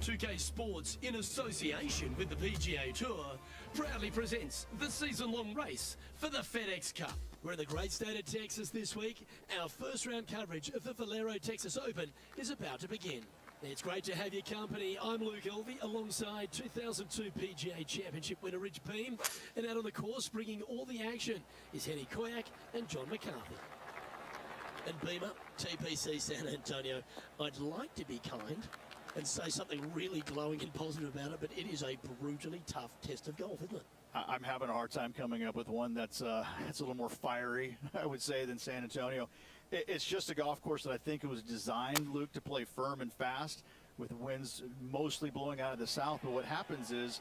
2K Sports, in association with the PGA Tour, proudly presents the season-long race for the FedEx Cup. We're in the great state of Texas this week. Our first round coverage of the Valero Texas Open is about to begin. It's great to have your company. I'm Luke Elvey alongside 2002 PGA Championship winner Rich Beem. And out on the course, bringing all the action, is Henny Koyak and John McCarthy. And Beamer, TPC San Antonio, I'd like to be kind and say something really glowing and positive about it, but it is a brutally tough test of golf, isn't it? I'm having a hard time coming up with one that's a little more fiery, I would say, than San Antonio. It's just a golf course that I think it was designed, Luke, to play firm and fast with winds mostly blowing out of the south. But what happens is,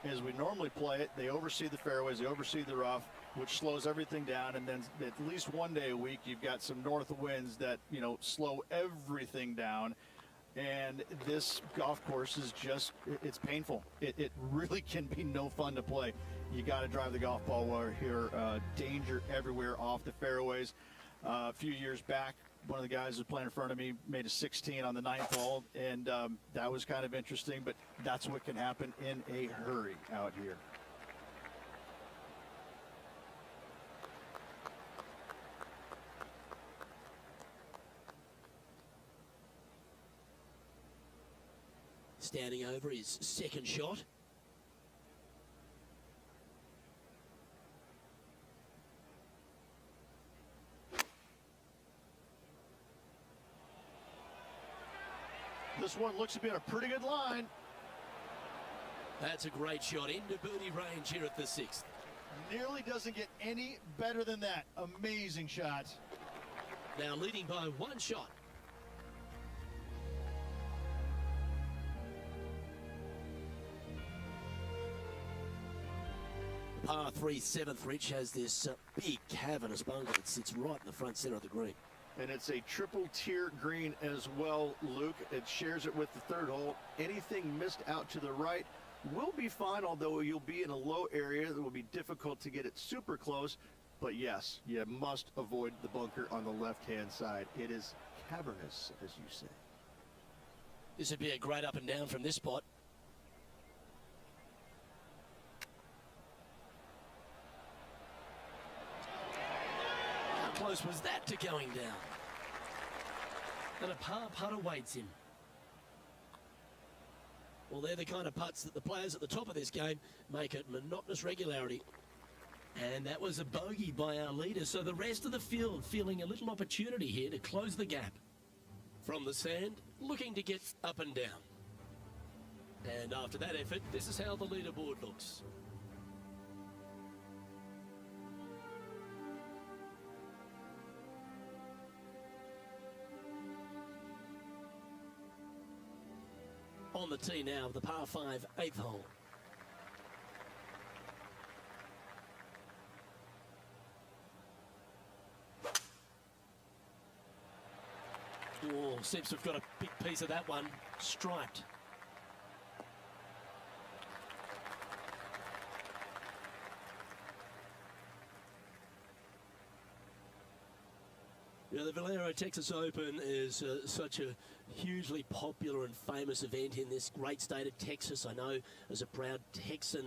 as we normally play it, they oversee the fairways, they oversee the rough, which slows everything down. And then at least one day a week, you've got some north winds that, slow everything down. And this golf course is just, it's painful. It really can be no fun to play. You got to drive the golf ball while you're here. Danger everywhere off the fairways. A few years back, one of the guys who was playing in front of me made a 16 on the 9th hole, and that was kind of interesting, but that's what can happen in a hurry out here. Standing over his second shot. This one looks to be on a pretty good line. That's a great shot into birdie range here at the 6th. Nearly doesn't get any better than that. Amazing shot. Now leading by one shot. Par 3 7th, Rich, has this big cavernous bunker that sits right in the front center of the green. And it's a triple tier green as well, Luke. It shares it with the 3rd hole. Anything missed out to the right will be fine, although you'll be in a low area that will be difficult to get it super close. But yes, you must avoid the bunker on the left-hand side. It is cavernous, as you say. This would be a great up and down from this spot. How close was that to going down? And a par putt awaits him. Well, they're the kind of putts that the players at the top of this game make at monotonous regularity. And that was a bogey by our leader, so the rest of the field feeling a little opportunity here to close the gap. From the sand, looking to get up and down. And after that effort, this is how the leaderboard looks. On the tee now, the par 5 8th hole. Oh, seems to have got a big piece of that one. Striped. The Valero Texas Open is such a hugely popular and famous event in this great state of Texas. I know as a proud Texan,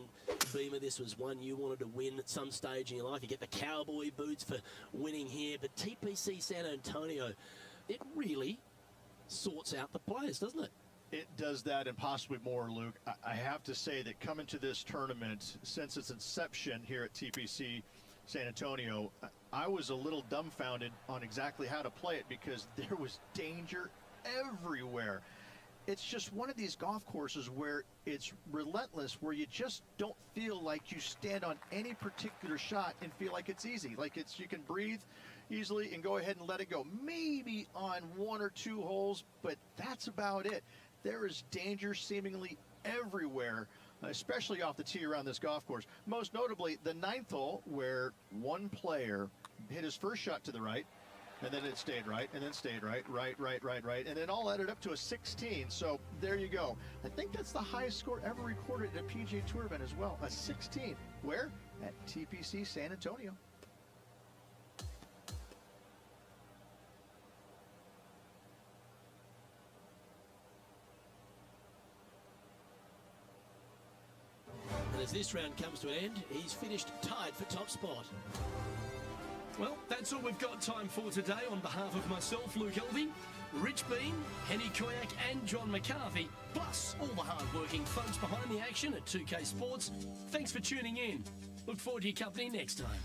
Beamer, this was one you wanted to win at some stage in your life. You get the cowboy boots for winning here, but TPC San Antonio, it really sorts out the players, doesn't it? It does that and possibly more, Luke. I have to say that coming to this tournament, since its inception here at TPC San Antonio, I was a little dumbfounded on exactly how to play it because there was danger everywhere. It's just one of these golf courses where it's relentless, where you just don't feel like you stand on any particular shot and feel like it's easy. Like you can breathe easily and go ahead and let it go. Maybe on 1 or 2 holes, but that's about it. There is danger seemingly everywhere, especially off the tee around this golf course. Most notably, the 9th hole, where one player hit his first shot to the right, and then it stayed right, and then stayed right, and then all added up to a 16. So there you go. I think that's the highest score ever recorded at a PGA Tour event as well, a 16. Where? At TPC San Antonio. as this round comes to an end, he's finished tied for top spot. Well, that's all we've got time for today. On behalf of myself, Luke Elvey, Rich Bean, Henny Koyak and John McCarthy, plus all the hard-working folks behind the action at 2K Sports, thanks for tuning in. Look forward to your company next time.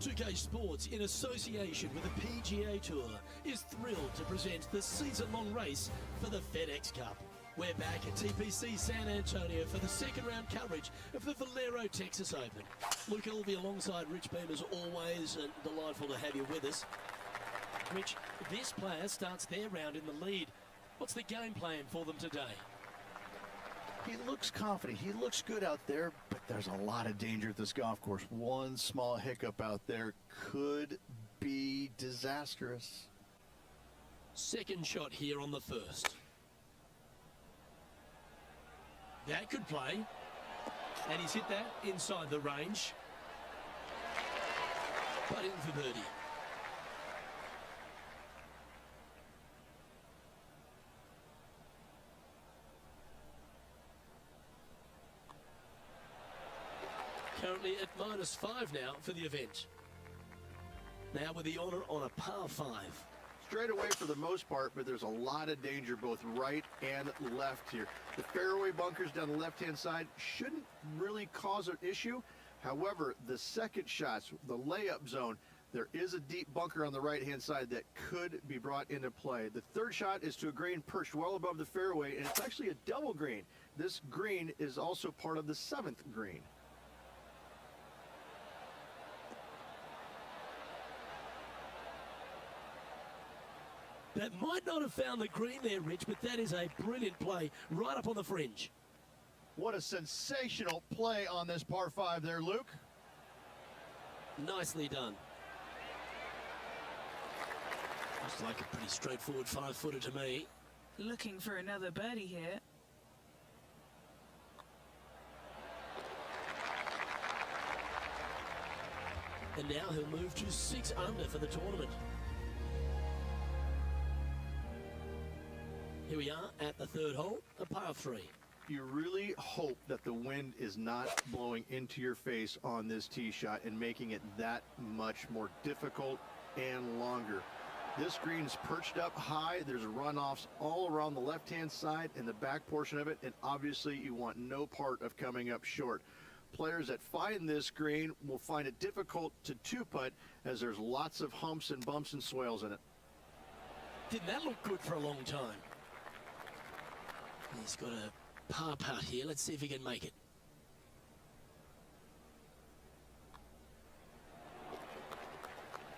2K Sports, in association with the PGA Tour, is thrilled to present the season-long race for the FedEx Cup. We're back at TPC San Antonio for the second round coverage of the Valero Texas Open. Luke Elvey alongside Rich Beam as always, and delightful to have you with us. Rich, this player starts their round in the lead. What's the game plan for them today? He looks confident. He looks good out there, but there's a lot of danger at this golf course. One small hiccup out there could be disastrous. Second shot here on the first. That could play. And he's hit that inside the range. But in for birdie. Currently at -5 now for the event. Now with the honour on a par 5. Straight away for the most part, but there's a lot of danger both right and left here. The fairway bunkers down the left-hand side shouldn't really cause an issue. However, the second shots, the layup zone, there is a deep bunker on the right-hand side that could be brought into play. The third shot is to a green perched well above the fairway, and it's actually a double green. This green is also part of the 7th green. That might not have found the green there, Rich, but that is a brilliant play right up on the fringe. What a sensational play on this par 5 there, Luke. Nicely done. Looks like a pretty straightforward 5-footer to me. Looking for another birdie here. And now he'll move to 6 under for the tournament. Here we are at the third hole, a par 3. You really hope that the wind is not blowing into your face on this tee shot and making it that much more difficult and longer. This green is perched up high. There's runoffs all around the left-hand side and the back portion of it, and obviously you want no part of coming up short. Players that find this green will find it difficult to two-putt as there's lots of humps and bumps and swales in it. Didn't that look good for a long time? He's got a par putt here. Let's see if he can make it.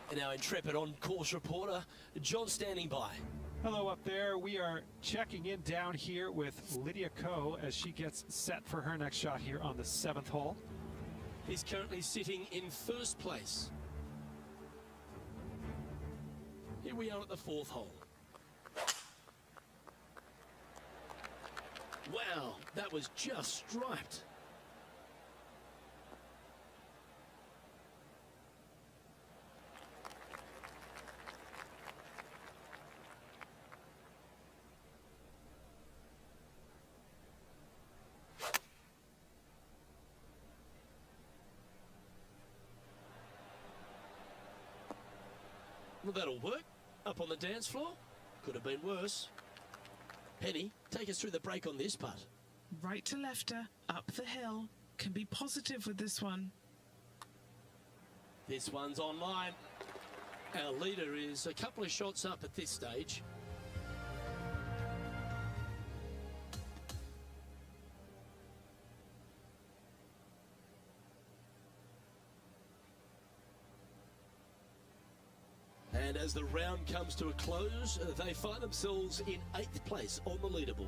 And our intrepid on-course reporter, John, standing by. Hello up there. We are checking in down here with Lydia Ko as she gets set for her next shot here on the 7th hole. He's currently sitting in first place. Here we are at the 4th hole. Wow, that was just striped. Well, that'll work. Up on the dance floor. Could have been worse. Penny, take us through the break on this putt. Right to lefter, up the hill. Can be positive with this one. This one's online. Our leader is a couple of shots up at this stage. As the round comes to a close, they find themselves in 8th place on the leaderboard.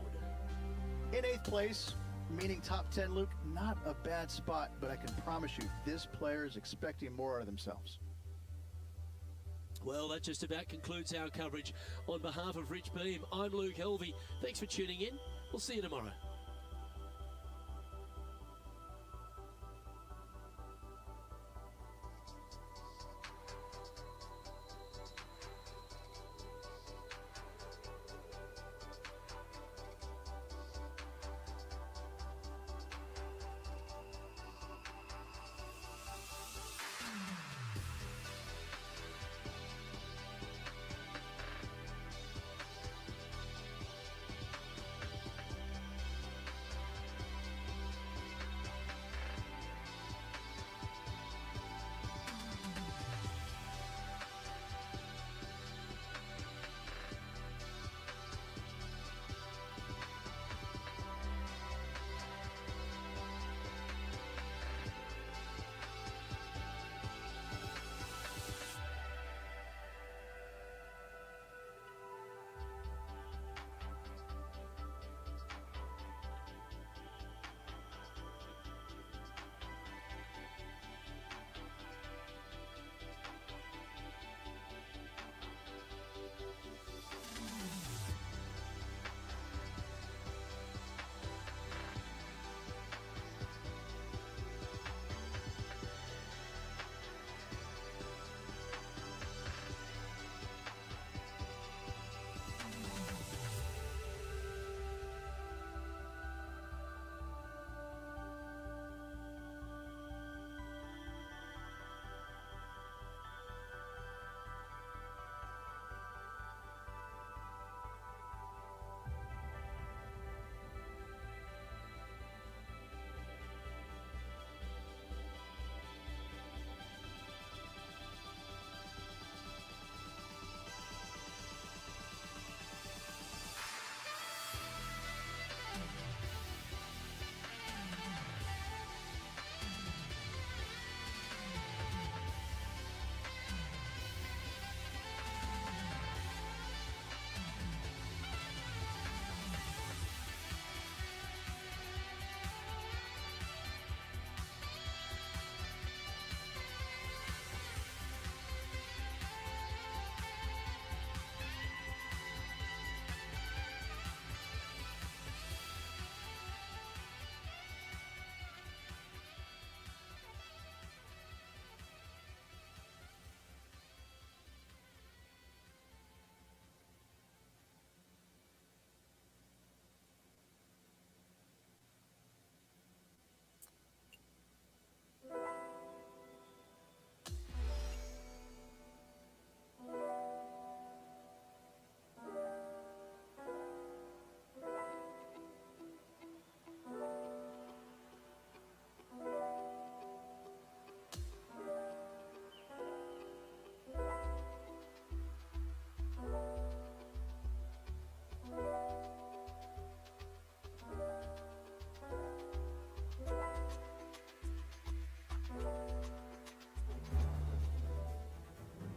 In 8th place, meaning top 10, Luke, not a bad spot, but I can promise you this player is expecting more out of themselves. Well, that just about concludes our coverage. On behalf of Rich Beam, I'm Luke Helvey. Thanks for tuning in. We'll see you tomorrow.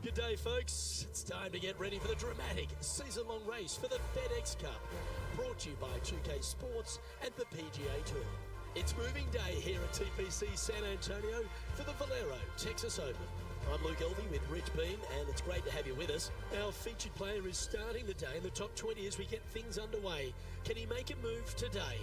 Good day, folks. It's time to get ready for the dramatic season-long race for the FedEx Cup, brought to you by 2K Sports and the PGA Tour. It's moving day here at TPC San Antonio for the Valero Texas Open. I'm Luke Helvey with Rich Beam, and it's great to have you with us. Our featured player is starting the day in the top 20 as we get things underway. Can he make a move today?